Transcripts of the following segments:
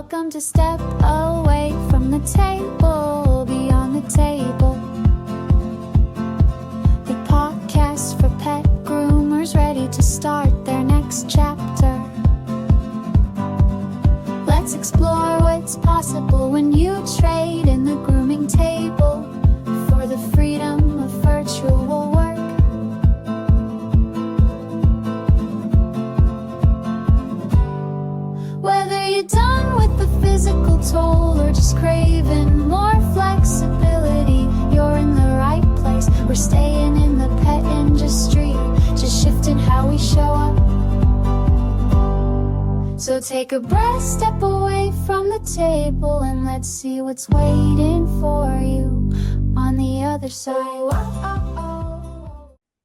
Welcome to Step Away from the Table, Beyond the Table. The podcast for pet groomers ready to start their next chapter. Let's explore what's possible when you trade in the grooming table for the freedom of virtual work. Whether you're done with the physical toll or just craving more flexibility, you're in the right place. We're staying in the pet industry, just shifting how we show up. So take a breath, step away from the table, and let's see what's waiting for you on the other side.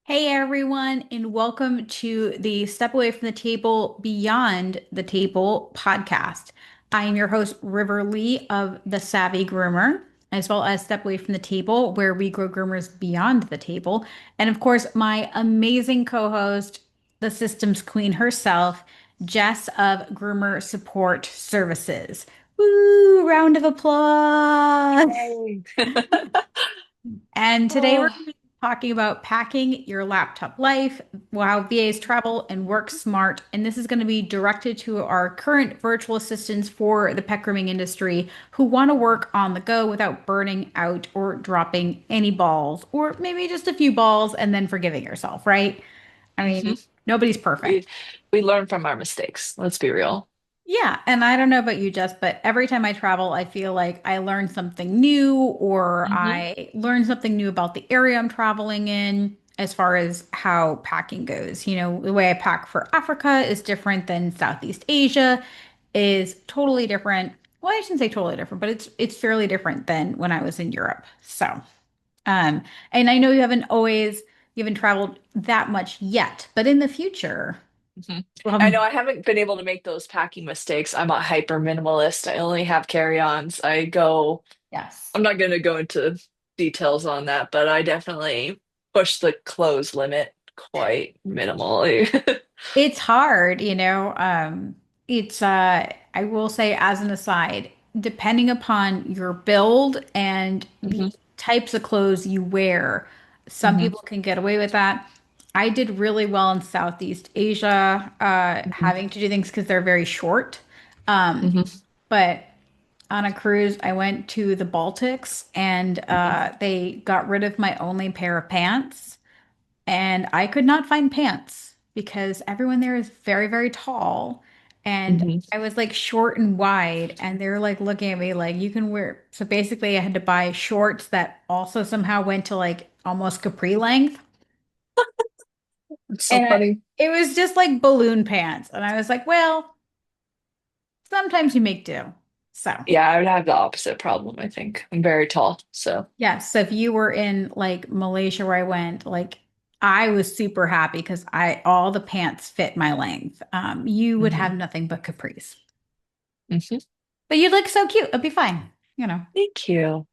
Hey everyone, and welcome to the Step Away from the Table, Beyond the Table podcast. I am your host, River Lee of The Savvy Groomer, as well as Step Away from the Table, where we grow groomers beyond the table. And of course, my amazing co-host, the systems queen herself, Jess of Groomer Support Services. Woo! Round of applause. Yay. And today we're Oh, going to be talking about packing your laptop life, how VAs travel and work smart. And this is going to be directed to our current virtual assistants for the pet grooming industry who want to work on the go without burning out or dropping any balls, or maybe just a few balls and then forgiving yourself, right? I mean, mhm. nobody's perfect. We learn from our mistakes. Let's be real. Yeah, and I don't know about you, Jess, but every time I travel, I feel like I learn something new or Hmm. I learn something new about the area I'm traveling in as far as how packing goes. You know, the way I pack for Africa is different than Southeast Asia, is totally different. Well, I shouldn't say totally different, but it's fairly different than when I was in Europe. So, um, and I know you haven't traveled that much yet, but in the future, Hmm. I know um, I haven't been able to make those packing mistakes. I'm a hyper minimalist. I only have carry-ons. yes. I'm not going to go into details on that, but I definitely push the clothes limit quite minimally. It's hard, you know. It's I will say as an aside, depending upon your build and the Hmm. types of clothes you wear, some Hmm. people can get away with that. I did really well in Southeast Asia, Hmm. having to do things because they're very short. Um, Hmm. but on a cruise, I went to the Baltics and they got rid of my only pair of pants. And I could not find pants because everyone there is very, very tall. And Hmm. I was like short and wide, and they're like looking at me like you can wear. So basically, I had to buy shorts that also somehow went to like almost capri length. It's so And funny. it was just like balloon pants. And I was like, well, sometimes you make do. So, Yeah, I would have the opposite problem, I think. I'm very tall, so. yes. So if you were in like Malaysia where I went, like I was super happy because I all the pants fit my length. You would Mhm. have nothing but capris. Mhm. But you look so cute. It'll be fine, you know. Thank you.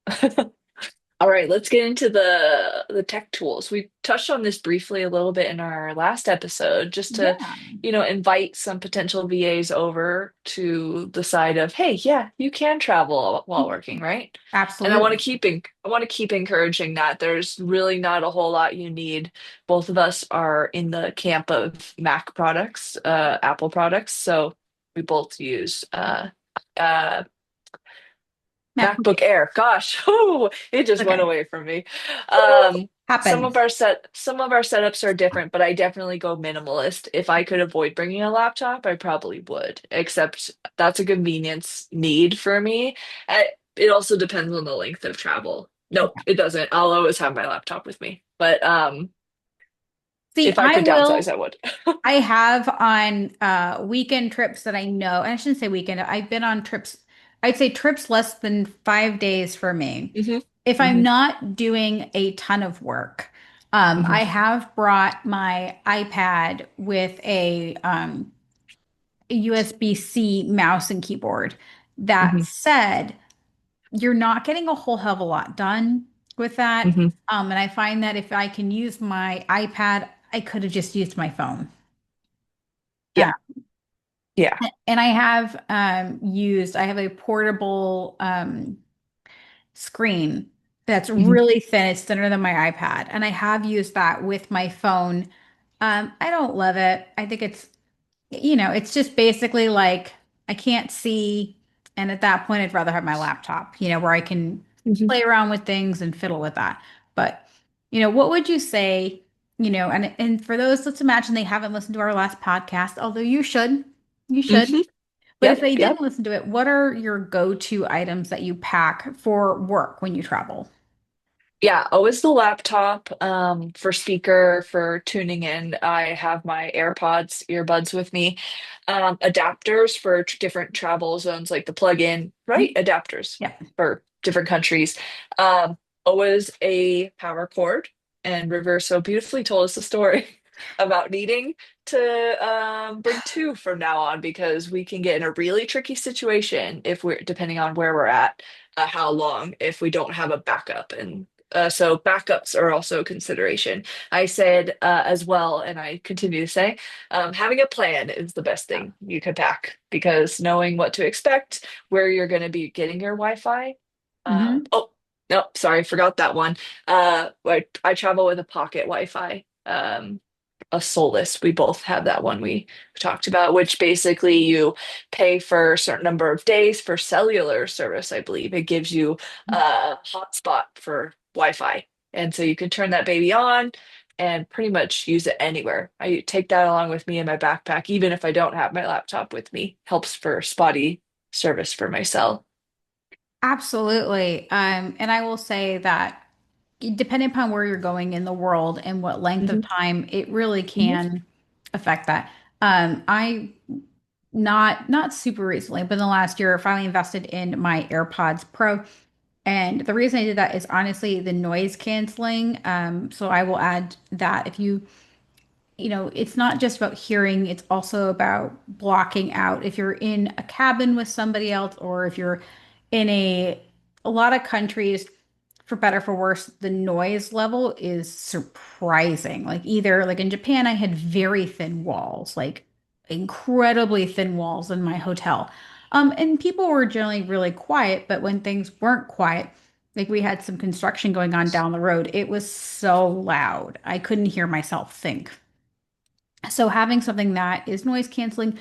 All right, let's get into the tech tools. We touched on this briefly a little bit in our last episode, just to, Yeah, invite some potential VAs over to the side of, hey, yeah, you can travel while working, right? And absolutely. I want to keep encouraging that. There's really not a whole lot you need. Both of us are in the camp of Mac products, Apple products, so we both use uh, MacBook MacBook Air. Gosh, oh, it just went Okay. away from me. Um, Happens. some of our setups are different, but I definitely go minimalist. If I could avoid bringing a laptop, I probably would. Except that's a convenience need for me. It also depends on the length of travel. Nope, Yeah. it doesn't. I'll always have my laptop with me. But See, if I could downsize, I would. I have on weekend trips that I know, and I shouldn't say weekend. I've been on trips, I'd say trips less than 5 days for me. Hmm. If I'm Hmm. not doing a ton of work, Hmm. I have brought my iPad with a USB-C mouse and keyboard. That Hmm. said, you're not getting a whole hell of a lot done with that. Hmm. And I find that if I can use my iPad, I could have just used my phone. Uh, Yeah. Yeah. And I have I have a portable screen that's Hmm. really thin. It's thinner than my iPad. And I have used that with my phone. I don't love it. I think it's just basically like I can't see. And at that point, I'd rather have my laptop, where I can Hmm. play around with things and fiddle with that. But, what would you say, and for those, let's imagine they haven't listened to our last podcast, although you should. Hmm. But if Yep. they Yep. didn't listen to it, what are your go-to items that you pack for work when you travel? Yeah, always the laptop, for speaker, for tuning in. I have my AirPods, earbuds with me. Adapters for different travel zones, like the plug-in, right? Adapters Yeah, for different countries. Um, Always a power cord. And River so beautifully told us a story about needing to bring two from now on because we can get in a really tricky situation if we're depending on where we're at, how long, if we don't have a backup. And so backups are also a consideration. I said as well, and I continue to say, having a plan is the best thing you could pack because knowing what to expect, where you're going to be getting your Wi-Fi. hmm Oh, no, sorry, forgot that one. I travel with a pocket Wi-Fi. A Solus. We both have that one we talked about, which basically you pay for a certain number of days for cellular service, I believe. It gives you a hotspot for Wi-Fi. And so you can turn that baby on and pretty much use it anywhere. I take that along with me in my backpack, even if I don't have my laptop with me. Helps for spotty service for my cell. Absolutely. And I will say that depending upon where you're going in the world and what length of Hmm. time, it really Hmm. can affect that. I not super recently, but in the last year, finally invested in my AirPods Pro. And the reason I did that is honestly the noise canceling. So I will add that if it's not just about hearing, it's also about blocking out. If you're in a cabin with somebody else, or if you're in a lot of countries, for better for worse, the noise level is surprising. Like either like in Japan, I had very thin walls, like incredibly thin walls in my hotel. And people were generally really quiet, but when things weren't quiet, like we had some construction going on down the road, it was so loud. I couldn't hear myself think. So having something that is noise canceling,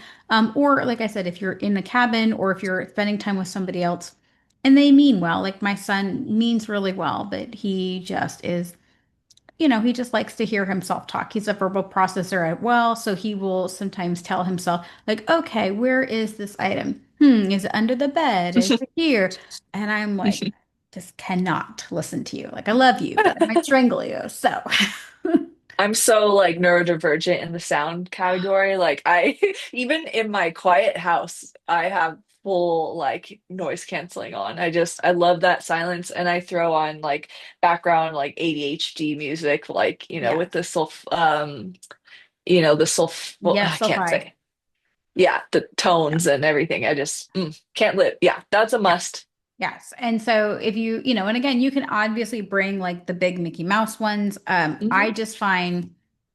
or like I said, if you're in a cabin or if you're spending time with somebody else and they mean well, like my son means really well, but he just likes to hear himself talk. He's a verbal processor as well, so he will sometimes tell himself, like, okay, where is this item? Is it under the bed? Is it here? And I'm like, just cannot listen to you. Like, I love you, but I might strangle you. So, I'm so like neurodivergent in the sound category. Like I even in my quiet house, I have full like noise canceling on. I love that silence and I throw on like background like ADHD music like, yeah, with the the well, yeah, I so can't high. say. Yeah, the Yeah. tones and everything. I just can't live. Yeah, that's a Yeah. must. Yes. And so if and again, you can obviously bring like the big Mickey Mouse ones. Hmm. I just find,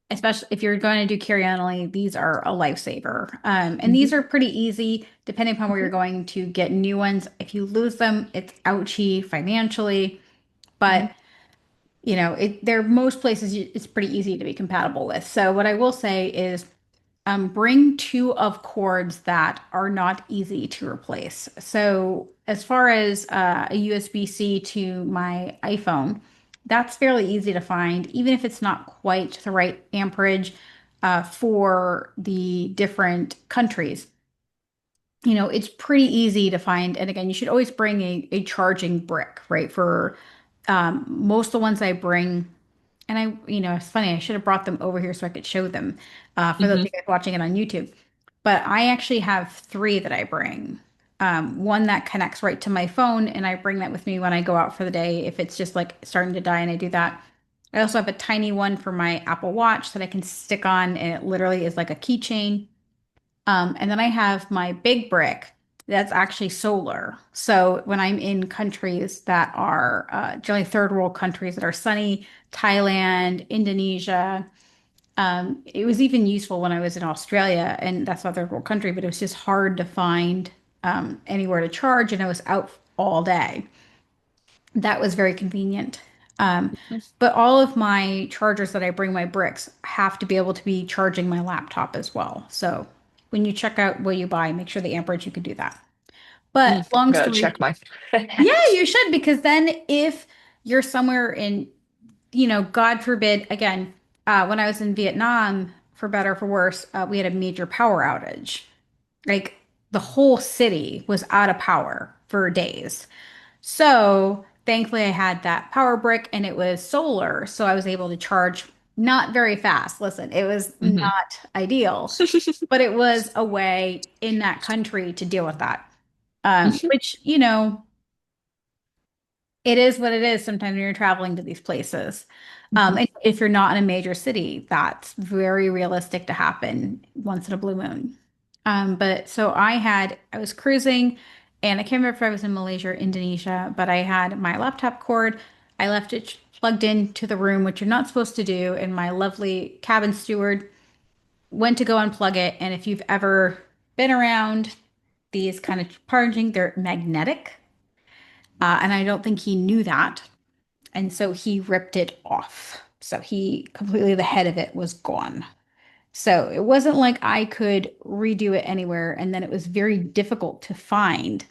especially if you're going to do carry-on only, these are a lifesaver. And Hmm. these are pretty easy depending upon where you're going to get new ones. If you lose them, it's ouchy financially, Hmm. but there most places it's pretty easy to be compatible with. So what I will say is bring two of cords that are not easy to replace. So, as far as a USB-C to my iPhone, that's fairly easy to find, even if it's not quite the right amperage for the different countries. It's pretty easy to find. And again, you should always bring a charging brick, right? For most of the ones I bring, and it's funny, I should have brought them over here so I could show them for those of Hmm. you guys watching it on YouTube. But I actually have three that I bring. One that connects right to my phone, and I bring that with me when I go out for the day if it's just like starting to die, and I do that. I also have a tiny one for my Apple Watch that I can stick on, and it literally is like a keychain. And then I have my big brick that's actually solar. So when I'm in countries that are generally third world countries that are sunny, Thailand, Indonesia, It was even useful when I was in Australia, and that's not a third world country, but it was just hard to find anywhere to charge, and I was out all day. That was very convenient. But all of my chargers that I bring my bricks have to be able to be charging my laptop as well. So when you check out what you buy, make sure the amperage you can do that. But long Gotta story, check mine. yeah, you should because then if you're somewhere in, God forbid, again, when I was in Vietnam, for better or for worse, we had a major power outage. Like the whole city was out of power for days. So thankfully, I had that power brick and it was solar. So I was able to charge not very fast. Listen, it was Hmm. not ideal, but it was a way in that country to deal with that. Which, it is what it is sometimes when you're traveling to these places. And if you're not in a major city, that's very realistic to happen once in a blue moon. But so I was cruising and I can't remember if I was in Malaysia or Indonesia, but I had my laptop cord. I left it plugged into the room, which you're not supposed to do. And my lovely cabin steward went to go unplug it. And if you've ever been around these kind of charging, they're magnetic. And I don't think he knew that. And so he ripped it off. So he completely, the head of it was gone. So it wasn't like I could redo it anywhere. And then it was very difficult to find.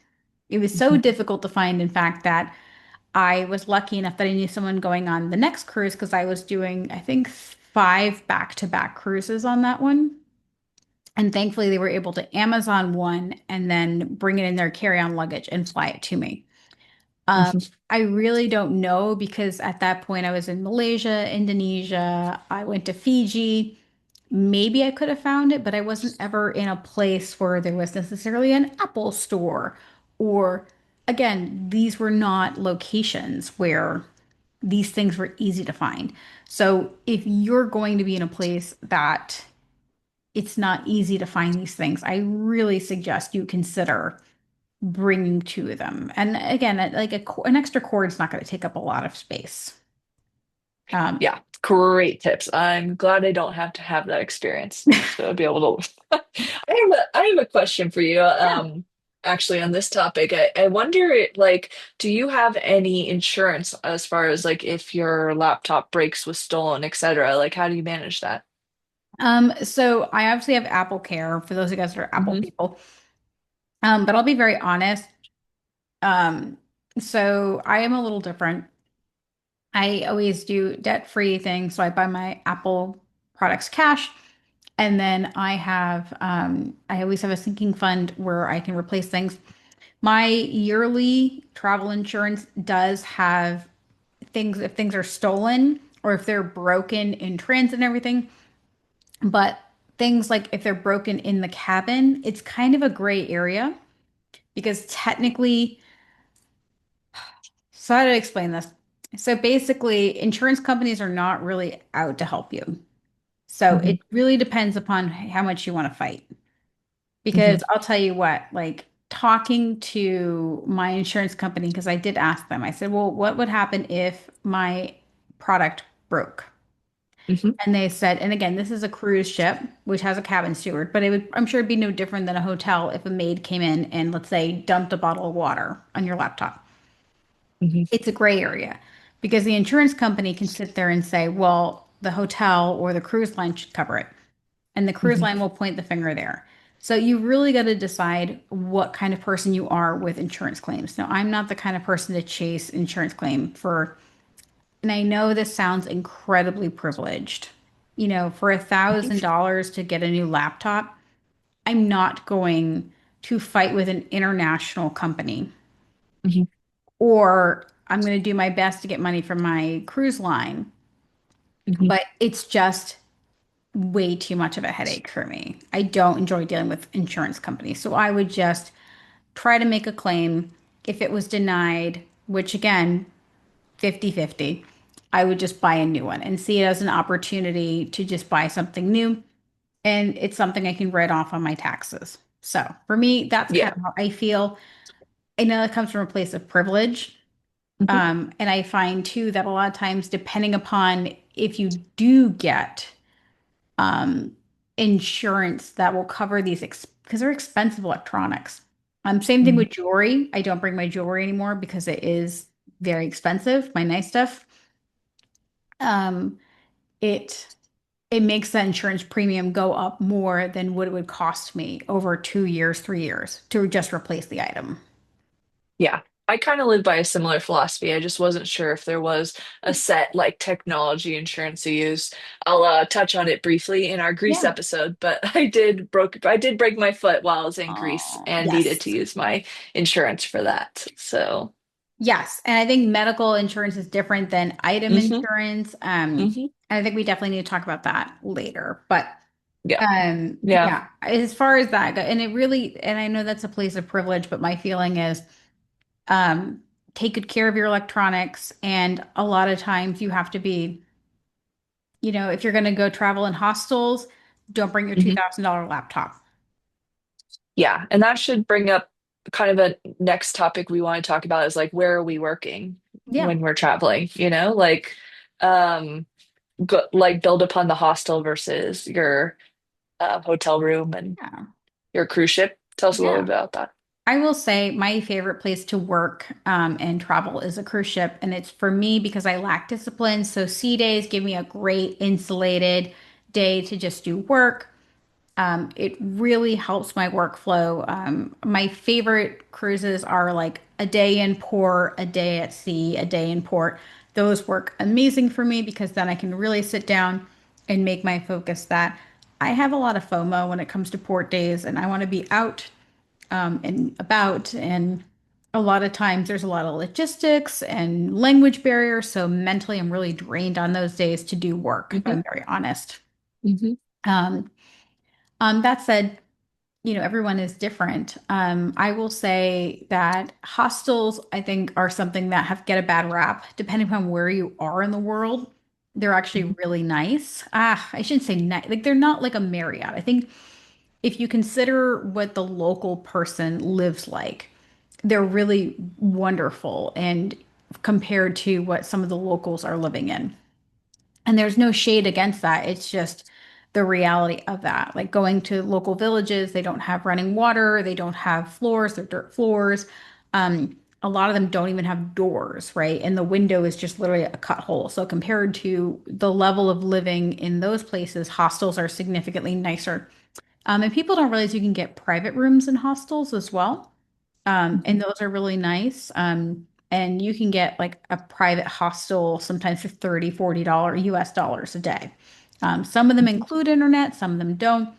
It was so difficult to find, in fact, that I was lucky enough that I knew someone going on the next cruise because I was doing, I think, 5 back-to-back cruises on that one. And thankfully, they were able to Amazon one and then bring it in their carry-on luggage and fly it to me. Um, I really don't know because at that point I was in Malaysia, Indonesia, I went to Fiji. Maybe I could have found it, but I wasn't ever in a place where there was necessarily an Apple store. Or again, these were not locations where these things were easy to find. So if you're going to be in a place that it's not easy to find these things, I really suggest you consider bringing two of them. And again, an extra cord is not going to take up a lot of space. Um, Yeah, great tips. I'm glad I don't have to have that experience to be able to. I have a question for you. yeah. Actually, on this topic, I wonder, like, do you have any insurance as far as like if your laptop breaks, was stolen, etc.? Like, how do you manage that? So I obviously have Apple Care for those of you guys that are Apple Hmm. people. But I'll be very honest. Um, so I am a little different. I always do debt-free things. So I buy my Apple products cash. And then I always have a sinking fund where I can replace things. My yearly travel insurance does have things if things are stolen or if they're broken in transit and everything. But things like if they're broken in the cabin, it's kind of a gray area because technically, so how do I explain this? So basically, insurance companies are not really out to help you. So Hmm. it really depends upon how much you want to fight. Hmm. Because I'll tell you what, like talking to my insurance company, because I did ask them, I said, well, what would happen if my product broke? Hmm. And they said, and again, this is a cruise ship, which has a cabin steward, but I'm sure it'd be no different than a hotel if a maid came in and let's say dumped a bottle of water on your laptop. Hmm. It's a gray area because the insurance company can sit there and say, well, the hotel or the cruise line should cover it. And the cruise Hmm. line will point the finger there. So you really got to decide what kind of person you are with insurance claims. Now, I'm not the kind of person to chase insurance claim for, and I know this sounds incredibly privileged. For $1,000 to get a new laptop, I'm not going to fight with an international company, Hmm. or I'm going to do my best to get money from my cruise line. Hmm. But it's just way too much of a headache for me. I don't enjoy dealing with insurance companies. So I would just try to make a claim. If it was denied, which again, 50-50, I would just buy a new one and see it as an opportunity to just buy something new. And it's something I can write off on my taxes. So for me, that's kind Yeah. of how I feel. I know it comes from a place of privilege. Hmm. And I find too that a lot of times, depending upon if you do get um, insurance that will cover these because they're expensive electronics. Same thing Mhm. with jewelry. I don't bring my jewelry anymore because it is very expensive, my nice stuff. Um, it it makes that insurance premium go up more than what it would cost me over 2 years, 3 years to just replace the item. Yeah. I kind of live by a similar philosophy. I just wasn't sure if there was a set like technology insurance you use. I'll touch on it briefly in our Greece Yeah. episode, but I did break my foot while I was in Greece Oh, and needed to yes. use my insurance for that. So, Yes. And I think medical insurance is different than item hmm insurance. hmm I think we definitely need to talk about that later. But yeah. Yeah. yeah, as far as that go, and it really, and I know that's a place of privilege, but my feeling is um take good care of your electronics. And a lot of times you have to be, if you're going to go travel in hostels, don't bring your hmm $2,000 laptop. Yeah. And that should bring up kind of a next topic we want to talk about is like where are we working Yeah. when we're traveling, Like um like build upon the hostel versus your hotel room and Yeah. your cruise ship. Tell us a little Yeah. bit about that. I will say my favorite place to work and travel is a cruise ship. And it's for me because I lack discipline. So sea days give me a great insulated day to just do work. It really helps my workflow. My favorite cruises are like a day in port, a day at sea, a day in port. Those work amazing for me because then I can really sit down and make my focus that I have a lot of FOMO when it comes to port days and I want to be out and about. And a lot of times there's a lot of logistics and language barriers. So mentally, I'm really drained on those days to do work, if hmm I'm very honest. hmm Um, that said, everyone is different. I will say that hostels, I think, are something that have get a bad rap, depending upon where you are in the world. They're actually really nice. I shouldn't say nice. Like they're not like a Marriott. I think if you consider what the local person lives like, they're really wonderful and compared to what some of the locals are living in. And there's no shade against that. It's just the reality of that. Like going to local villages, they don't have running water, they don't have floors, they're dirt floors. A lot of them don't even have doors, right? And the window is just literally a cut hole. So compared to the level of living in those places, hostels are significantly nicer. And people don't realize you can get private rooms in hostels as well. And hmm those are really nice. And you can get like a private hostel sometimes for $30, $40 US dollars a day. Some of them hmm include internet, some of them don't.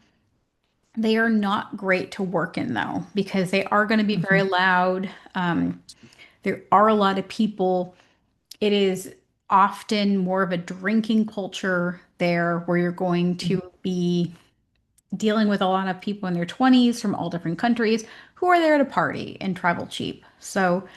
They are not great to work in though, because they are going to be very hmm loud. There are a lot of people. It is often more of a drinking culture there where you're going to be dealing with a lot of people in their 20s from all different countries who are there to party and travel cheap. So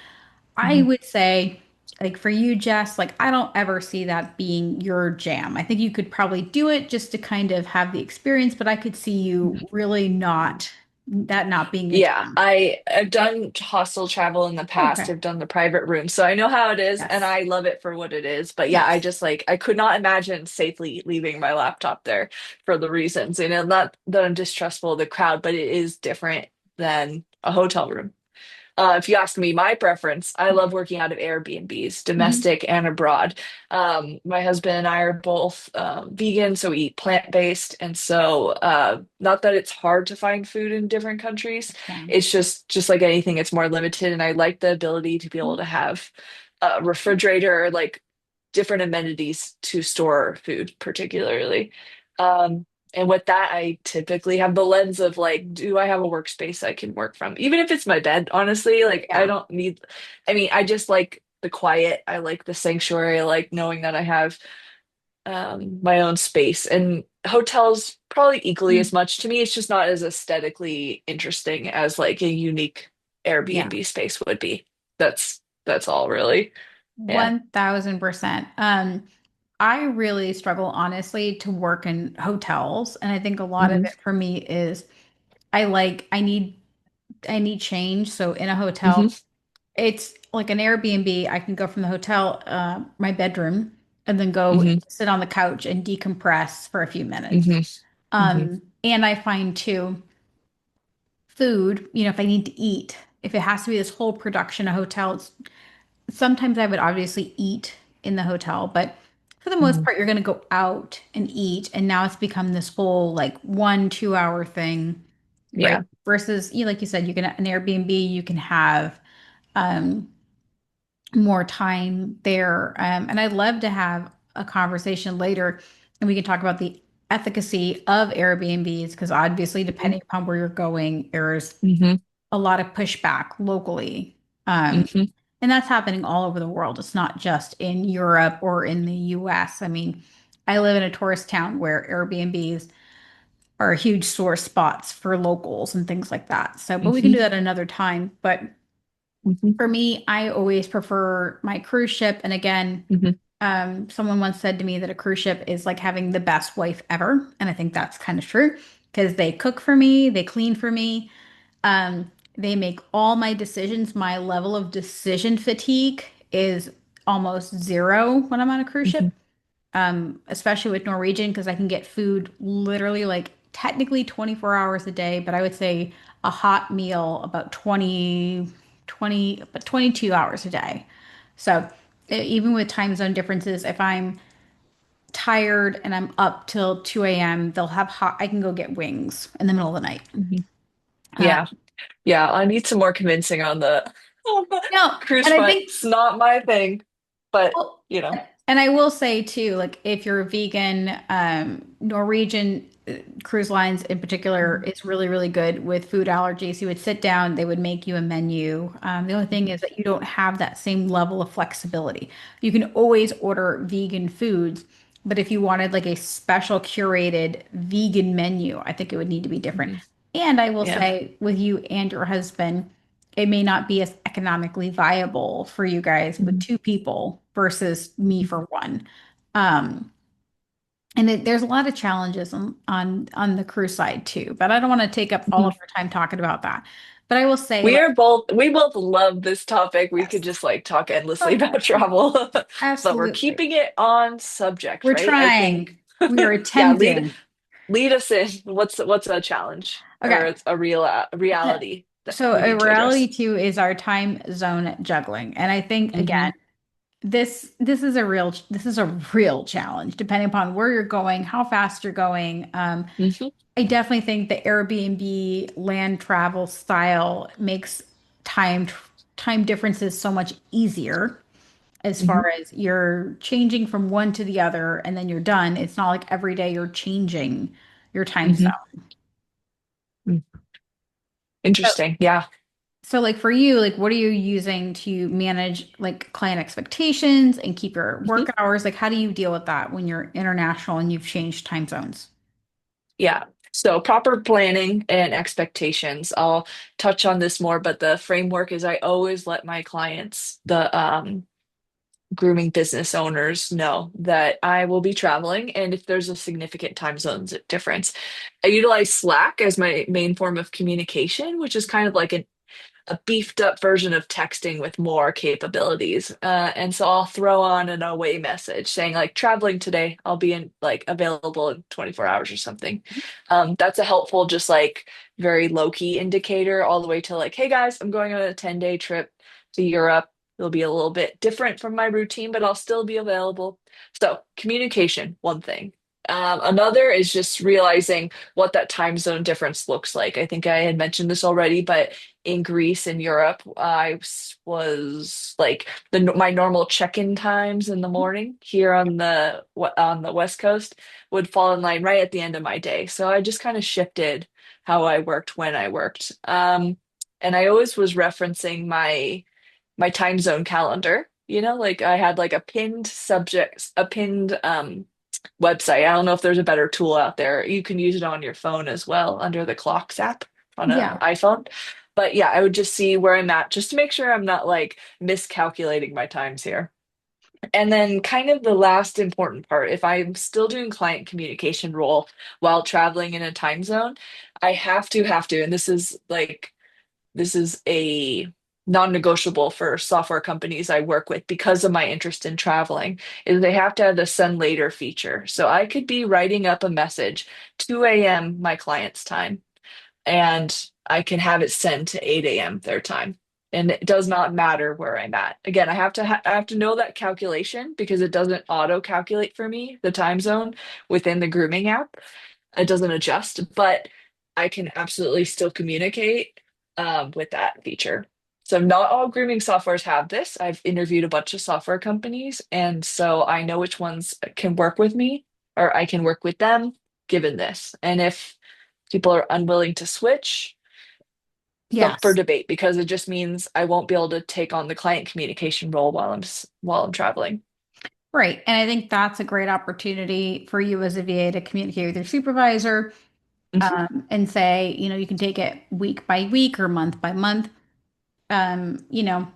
I hmm would say, like for you, Jess, like I don't ever see that being your jam. I think you could probably do it just to kind of have the experience, but I could see you really not being your Yeah, jam. I've done hostel travel in the past. Okay. I've done the private room, so I know how it is, and Yes. I love it for what it is. But yeah, I Yes. just like I could not imagine safely leaving my laptop there for the reasons. Not that I'm distrustful of the crowd, but it is different than a hotel room. If you ask me my preference, I Yeah. love working out of Airbnbs, Mhm. domestic and abroad. My husband and I are both vegan, so we eat plant-based. And so, not that it's hard to find food in different countries, Yeah. it's just like anything, it's more limited. And I like the ability to be able to have a refrigerator, like different amenities to store food, particularly. Um, and with that, I typically have the lens of like, do I have a workspace I can work from? Even if it's my bed, honestly, like I Yeah. don't need, I mean, I just like the quiet. I like the sanctuary. I like knowing that I have my own space. And hotels probably equally Mm. as much to me. It's just not as aesthetically interesting as like a unique Yeah. Airbnb space would be. That's all really. Yeah. 1000%. I really struggle, honestly, to work in hotels. And I think a lot of hmm it for me is I need change. So in a hotel, hmm it's like an Airbnb. I can go from the hotel, my bedroom, and then go Hmm. sit on the couch and decompress for a few minutes. Hmm. Hmm. And I find too, food, if I need to eat, if it has to be this whole production, a hotel, sometimes I would obviously eat in the hotel, but for the most Hmm. part, you're going to go out and eat. And now it's become this whole like 1, 2 hour thing, right? Yeah. Versus, like you said, you can an Airbnb, you can have um, more time there. And I'd love to have a conversation later and we can talk about the efficacy of Airbnbs because obviously, Hmm. depending upon where you're going, there's Hmm. a lot of pushback locally. Um, Hmm. and that's happening all over the world. It's not just in Europe or in the US. I mean, I live in a tourist town where Airbnbs are huge source spots for locals and things like that. So, but we can Hmm. do that another time. But Hmm. for me, I always prefer my cruise ship. And again, Hmm. someone once said to me that a cruise ship is like having the best wife ever. And I think that's kind of true because they cook for me, they clean for me, they make all my decisions. My level of decision fatigue is almost zero when I'm on a cruise ship, Hmm. especially with Norwegian, because I can get food literally like technically 24 hours a day, but I would say a hot meal about 20, but 22 hours a day. So even with time zone differences, if I'm tired and I'm up till 2 a.m., they'll have hot, I can go get wings in the middle of the night. Hmm. Uh, Yeah. Yeah. I need some more convincing on the on the no, cruise and I front. think It's not my thing, but well, you know. and I will say too, like if you're a vegan, Norwegian cruise lines in particular Mhm. is really, really good with food allergies. You would sit down, they would make you a menu. The only thing is that you don't have that same level of flexibility. You can always order vegan foods, but if you wanted like a special curated vegan menu, I think it would need to be different. Hmm. And I will Yeah. say with you and your husband, it may not be as economically viable for you guys with Mhm. two people versus me for one. Um, and there's a lot of challenges on the crew side too, but I don't want to take up all Mhm. of our time talking about that. But I will say, We both love this topic. We could yes, just like talk endlessly oh, about travel, but we're absolutely. keeping it on subject, We're right? I think, trying. We are yeah, lead attempting. lead us in. What's a challenge or Okay. it's a reality that So we a need to reality address? too is our time zone juggling. And I think Hmm. again, this is a real challenge depending upon where you're going, how fast you're going. Hmm. I definitely think the Airbnb land travel style makes time time differences so much easier as Hmm. far as you're changing from one to the other and then you're done. It's not like every day you're changing your time Hmm. zone. So, Interesting. Yeah. so like for you, like what are you using to manage like client expectations and keep your Mhm. work hours? Like how do you deal with that when you're international and you've changed time zones? Yeah. So proper planning and expectations. I'll touch on this more, but the framework is I always let my clients, the grooming business owners know that I will be traveling and if there's a significant time zones difference. I utilize Slack as my main form of communication, which is kind of like a beefed up version of texting with more capabilities. And so I'll throw on an away message saying like traveling today, I'll be in like available in 24 hours or something. That's a helpful, just like very low key indicator all the way to like, hey guys, I'm going on a 10-day trip to Europe. It'll be a little bit different from my routine, but I'll still be available. So communication, one thing. Another is just realizing what that time zone difference looks like. I think I had mentioned this already, but in Greece and Europe, was like my normal check-in times in the morning here on the West Coast would fall in line right at the end of my day. So I just kind of shifted how I worked when I worked. And I always was referencing my time zone calendar. Like I had like a pinned subject, a pinned website. I don't know if there's a better tool out there. You can use it on your phone as well under the Clocks app on an Yeah. iPhone. But yeah, I would just see where I'm at just to make sure I'm not like miscalculating my times here. And then kind of the last important part, if I'm still doing client communication role while traveling in a time zone, I have to, and this is a non-negotiable for software companies I work with because of my interest in traveling is they have to have the send later feature. So I could be writing up a message 2 a.m. my client's time, and I can have it sent to 8 a.m. their time. And it does not matter where I'm at. Again, I have to know that calculation because it doesn't auto calculate for me the time zone within the grooming app. It doesn't adjust, but I can absolutely still communicate with that feature. So not all grooming softwares have this. I've interviewed a bunch of software companies, and so I know which ones can work with me, or I can work with them given this. And if people are unwilling to switch, it's up for Yes. debate because it just means I won't be able to take on the client communication role while I'm traveling. Right. And I think that's a great opportunity for you as a VA to communicate with your supervisor, Mhm, and say, you can take it week by week or month by month. Um, you know,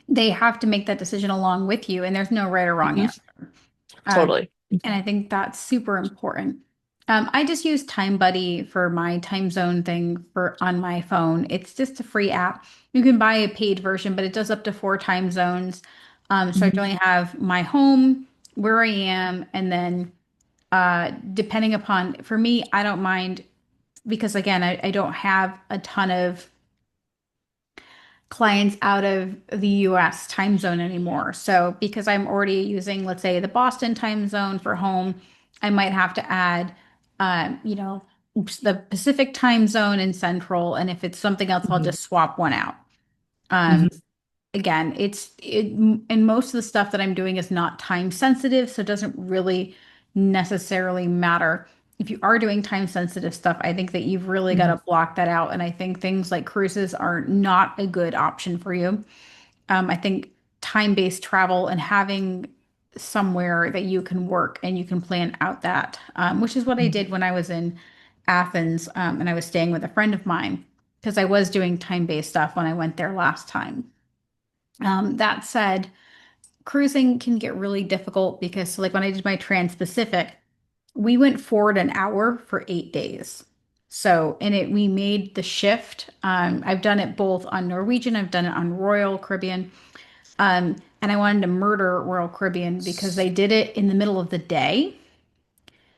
they have to make that decision along with you, and there's no right or wrong mhm, answer. Um, totally. and I think that's super important. I just use Time Buddy for my time zone thing for on my phone. It's just a free app. You can buy a paid version, but it does up to four time zones. So I Mhm, only have my home, where I am, and then depending upon, for me, I don't mind because again, I don't have a ton of clients out of the US time zone anymore. So because I'm already using, let's say, the Boston time zone for home, I might have to add, the Pacific time zone and Central. And if it's something else, I'll mhm, just swap one out. Um, mhm, again, and most of the stuff that I'm doing is not time sensitive, so it doesn't really necessarily matter. If you are doing time sensitive stuff, I think that you've really got mhm, to block that out. And I think things like cruises are not a good option for you. I think time-based travel and having somewhere that you can work and you can plan out that, which is what I mhm, did when I was in Athens, and I was staying with a friend of mine because I was doing time-based stuff when I went there last time. That said, cruising can get really difficult because, like, when I did my Trans-Pacific, we went forward an hour for 8 days. So, we made the shift. I've done it both on Norwegian, I've done it on Royal Caribbean. And I wanted to murder Royal Caribbean because they did it in the middle of the day.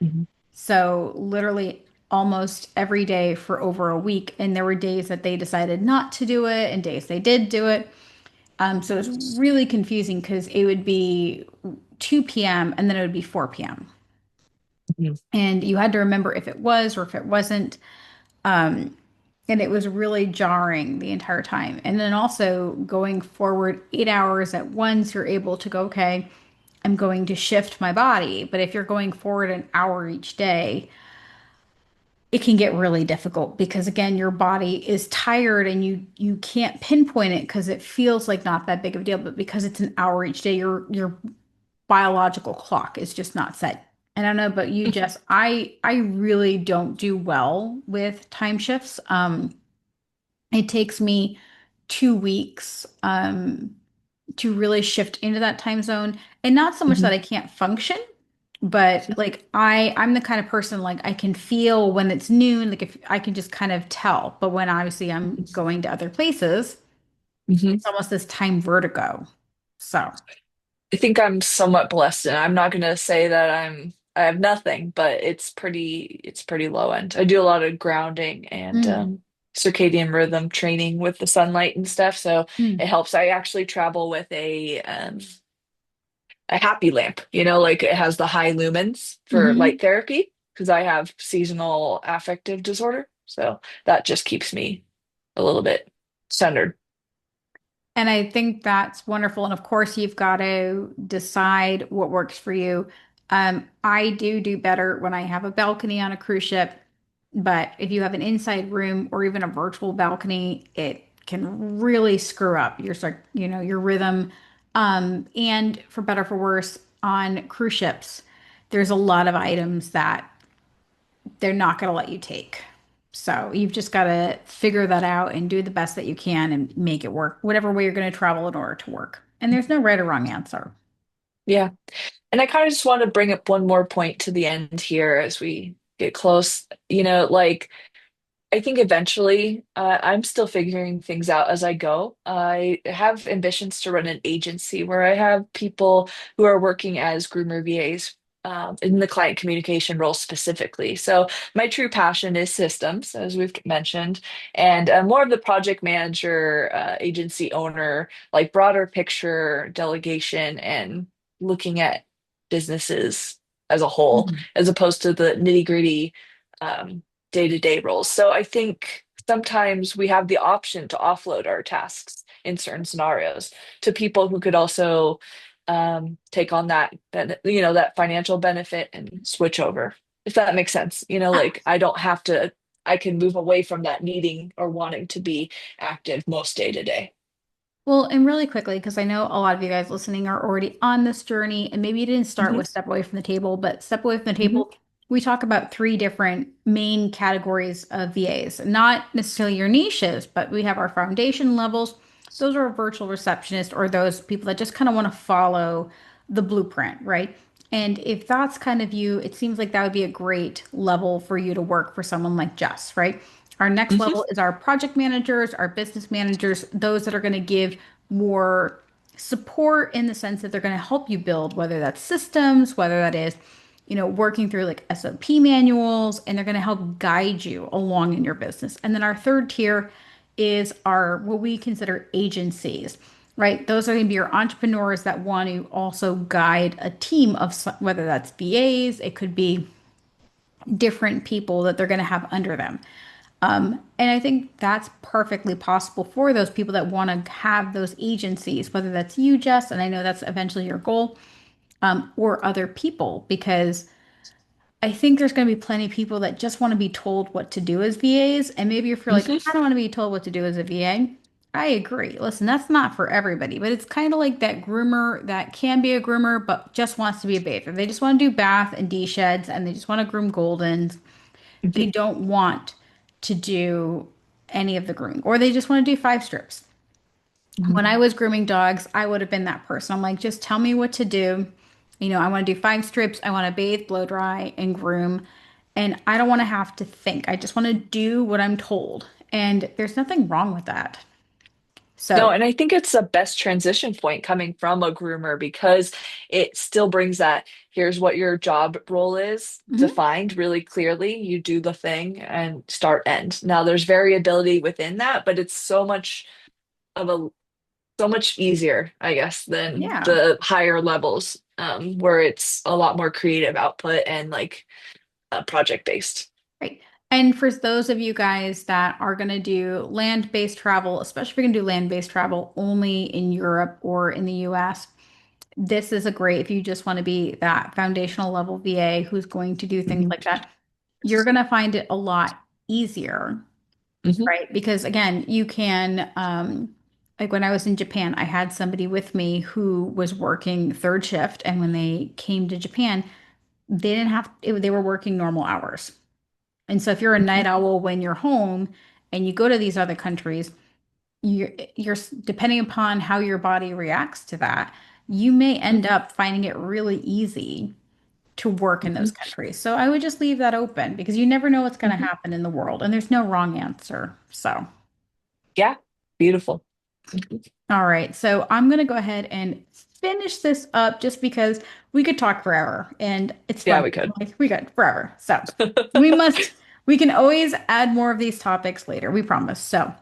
mhm, So, literally almost every day for over a week. And there were days that they decided not to do it and days they did do it. So it was really confusing because it would be 2 p.m. and then it would be 4 p.m. mhm, And you had to remember if it was or if it wasn't. Um, and it was really jarring the entire time. And then also going forward 8 hours at once, you're able to go, okay, I'm going to shift my body. But if you're going forward an hour each day, it can get really difficult because again, your body is tired and you can't pinpoint it because it feels like not that big of a deal, but because it's an hour each day, your biological clock is just not set. And I don't know about you, Jess. I really don't do well with time shifts. It takes me 2 weeks to really shift into that time zone, and not so much mhm, that I can't function, but like I'm the kind of person like I can feel when it's noon, like if I can just kind of tell. But when obviously I'm going to other places, mhm. it's almost this time vertigo. So, I think I'm somewhat blessed, and I'm not gonna say that I have nothing, but it's pretty low end. I do a lot of grounding and mm, circadian rhythm training with the sunlight and stuff, so mm, it helps. I actually travel with a happy lamp, like it has the high lumens for light mhm. therapy because I have seasonal affective disorder, so that just keeps me a little bit centered. And I think that's wonderful. And of course, you've got to decide what works for you. I do better when I have a balcony on a cruise ship, but if you have an inside room or even a virtual balcony, it can really screw up your rhythm. And for better or for worse, on cruise ships, there's a lot of items that they're not going to let you take. So you've just got to figure that out and do the best that you can and make it work, whatever way you're going to travel in order to work. And there's no right or wrong answer. Yeah. And I kind of just want to bring up one more point to the end here as we get close. Like I think eventually, I'm still figuring things out as I go. I have ambitions to run an agency where I have people who are working as groomer VAs in the client communication role specifically. So my true passion is systems, as we've mentioned, and more of the project manager, agency owner, like broader picture delegation and looking at businesses as a whole, Mhm. as opposed to the nitty-gritty day-to-day roles. So I think sometimes we have the option to offload our tasks in certain scenarios to people who could also take on that financial benefit and switch over, if that makes sense. Like I don't have to, I can move away from that needing or wanting to be active most day to day. Well, and really quickly, because I know a lot of you guys listening are already on this journey, and maybe you didn't start Mhm, with Step Away from the Table, but Step Away from the mhm, Table, we talk about three different main categories of VAs, not necessarily your niches, but we have our foundation levels. Those are virtual receptionists or those people that just kind of want to follow the blueprint, right? And if that's kind of you, it seems like that would be a great level for you to work for someone like Jess, right? Our next mhm, level is our project managers, our business managers, those that are going to give more support in the sense that they're going to help you build, whether that's systems, whether that is, working through like SOP manuals, and they're going to help guide you along in your business. And then our third tier is our what we consider agencies, right? Those are going to be your entrepreneurs that want to also guide a team of whether that's VAs, it could be different people that they're going to have under them. And I think that's perfectly possible for those people that want to have those agencies, whether that's you, Jess, and I know that's eventually your goal, or other people, because I think there's going to be plenty of people that just want to be told what to do as VAs. And maybe if you're like, mhm. I don't want to be told what to do as a VA, I agree. Listen, that's not for everybody, but it's kind of like that groomer that can be a groomer, but just wants to be a bather. They just want to do bath and D sheds and they just want to groom Goldens. They don't want to do any of the grooming, or they just want to do five strips. When I was grooming dogs, I would have been that person. I'm like, just tell me what to do. I want to do five strips. I want to bathe, blow dry, and groom. And I don't want to have to think. I just want to do what I'm told. And there's nothing wrong with that. No, So, and I think it's the best transition point coming from a groomer because it still brings that here's what your job role is mhm. defined really clearly. You do the thing and start end. Now there's variability within that, but it's of a so much easier, I guess, than Yeah. the higher levels, where it's a lot more creative output and like project based. Right. And for those of you guys that are going to do land-based travel, especially if you're going to do land-based travel only in Europe or in the US, this is a great, if you just want to be that foundational level VA who's going to do things Mhm, like that, you're going to find it a lot easier, mhm, right? Because again, you can, like when I was in Japan, I had somebody with me who was working third shift. And when they came to Japan, they didn't have, they were working normal hours. And so if you're a mhm, night owl when you're home and you go to these other countries, you're depending upon how your body reacts to that, you may end mhm, up finding it really easy to work in those mhm, countries. So I would just leave that open because you never know what's going to mhm. happen in the world and there's no wrong answer. So, Yeah, beautiful. Mhm. all right. So I'm going to go ahead and finish this up just because we could talk forever and it's Yeah, fun. we could. Like we could forever. So we must, we can always add more of these topics later. We promise. So,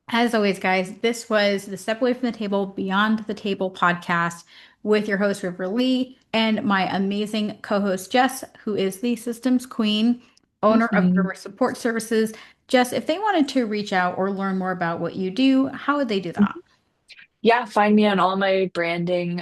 as always, guys, this was the Step Away from the Table, Beyond the Table podcast with your host, River Lee, and my amazing co host, Jess, who is the systems queen, owner of Mhm. Groomer Support Services. Jess, if they wanted to reach out or learn more about what you do, how would they do that? Yeah, find me on all my branding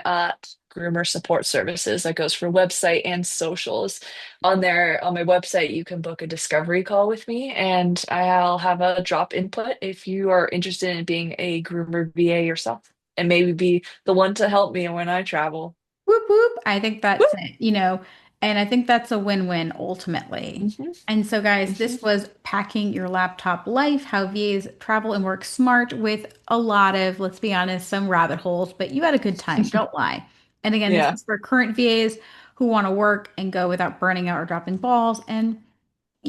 groomer support services. That goes for website and socials. On there, on my website, you can book a discovery call with me, and I'll have a drop input if you are interested in being a groomer VA yourself, and maybe be the one to help me when I travel. Whoop whoop. I think Woo! that's it, and I think that's a win-win ultimately. Mhm, And so, guys, mhm. this was Packing Your Laptop Life, how VAs travel and work smart with a lot of, let's be honest, some rabbit holes, but you had a good time, don't lie. And again, this Yeah. is for current VAs who want to work and go without burning out or dropping balls. And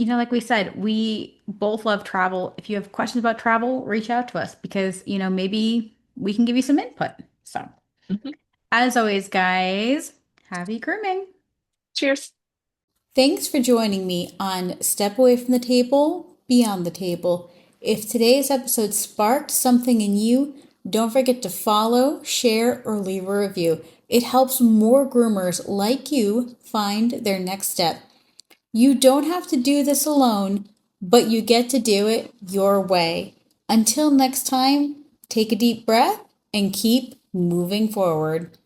like we said, we both love travel. If you have questions about travel, reach out to us because, maybe we can give you some input. So, Mhm. as always, guys, happy grooming. Cheers. Thanks for joining me on Step Away from the Table, Beyond the Table. If today's episode sparked something in you, don't forget to follow, share, or leave a review. It helps more groomers like you find their next step. You don't have to do this alone, but you get to do it your way. Until next time, take a deep breath and keep moving forward.